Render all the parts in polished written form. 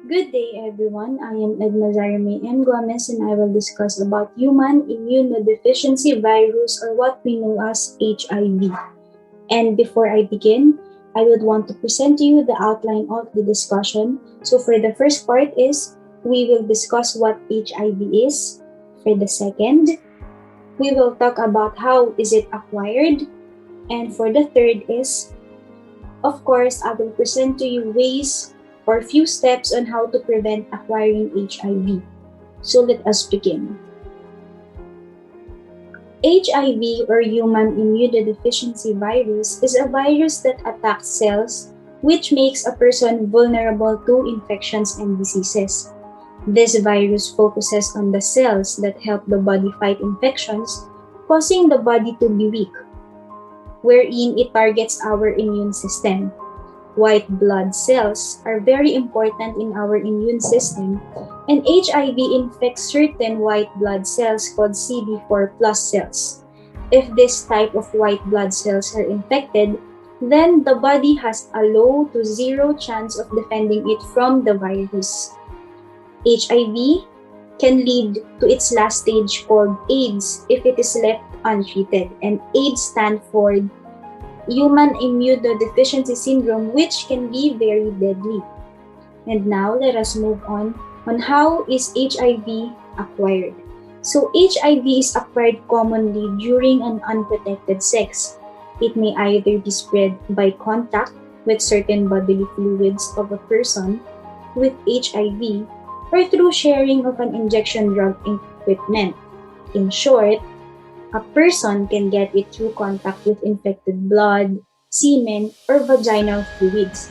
Good day, everyone. I am Edna Zarame M. Gomez, and I will discuss about human immunodeficiency virus, or what we know as HIV. And before I begin, I would want to present to you the outline of the discussion. So for the first part is we will discuss what HIV is. For the second, we will talk about how is it acquired. And for the third is, of course, I will present to you ways or few steps on how to prevent acquiring HIV. So let us begin. HIV, or human immunodeficiency virus, is a virus that attacks cells, which makes a person vulnerable to infections and diseases. This virus focuses on the cells that help the body fight infections, causing the body to be weak, wherein it targets our immune system. White blood cells are very important in our immune system, and HIV infects certain white blood cells called CD4 plus cells. If this type of white blood cells are infected, then the body has a low to zero chance of defending it from the virus. HIV can lead to its last stage called AIDS if it is left untreated, and AIDS stands for human immunodeficiency syndrome, which can be very deadly. And now let us move on how is HIV acquired. So HIV is acquired commonly during an unprotected sex. It may either be spread by contact with certain bodily fluids of a person with HIV or through sharing of an injection drug equipment. In short, a person can get it through contact with infected blood, semen, or vaginal fluids.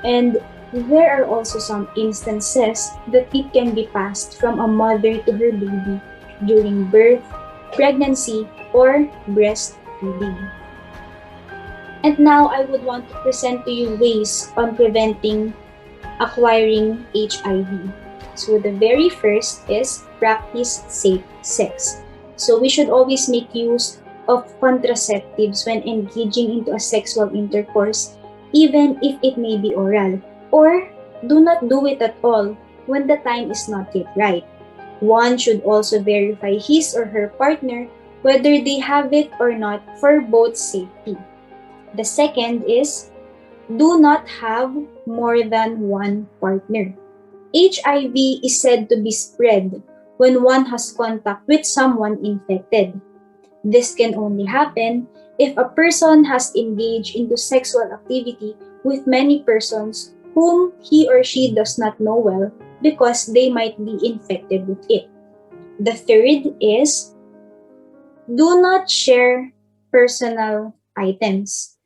And there are also some instances that it can be passed from a mother to her baby during birth, pregnancy, or breastfeeding. And now I would want to present to you ways on preventing acquiring HIV. So the very first is practice safe sex. So we should always make use of contraceptives when engaging into a sexual intercourse, even if it may be oral. Or do not do it at all when the time is not yet right. One should also verify his or her partner whether they have it or not for both safety. The second is do not have more than one partner. HIV is said to be spread when one has contact with someone infected. This can only happen if a person has engaged into sexual activity with many persons whom he or she does not know well because they might be infected with it. The third is do not share personal items,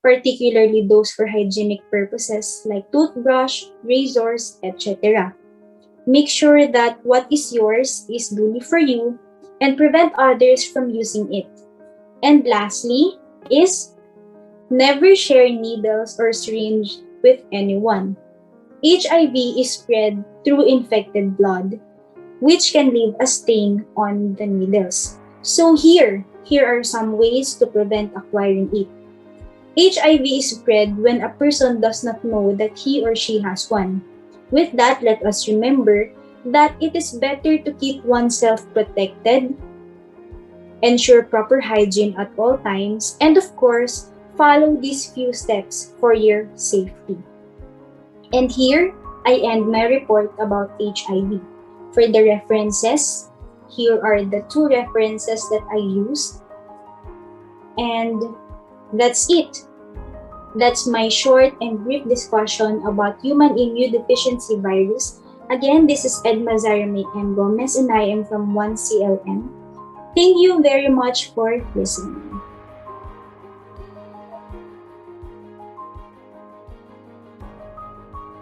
particularly those for hygienic purposes like toothbrush, razors, etc. Make sure that what is yours is duly for you and prevent others from using it. And lastly is never share needles or syringe with anyone. HIV is spread through infected blood, which can leave a stain on the needles. So here are some ways to prevent acquiring it. HIV is spread when a person does not know that he or she has one. With that, let us remember that it is better to keep oneself protected, ensure proper hygiene at all times, and of course, follow these few steps for your safety. And here, I end my report about HIV. For the references, here are the two references that I used. And that's it. That's my short and brief discussion about human immunodeficiency virus. Again, this is Edna Zarame M. Gomez, and I am from 1CLM. Thank you very much for listening.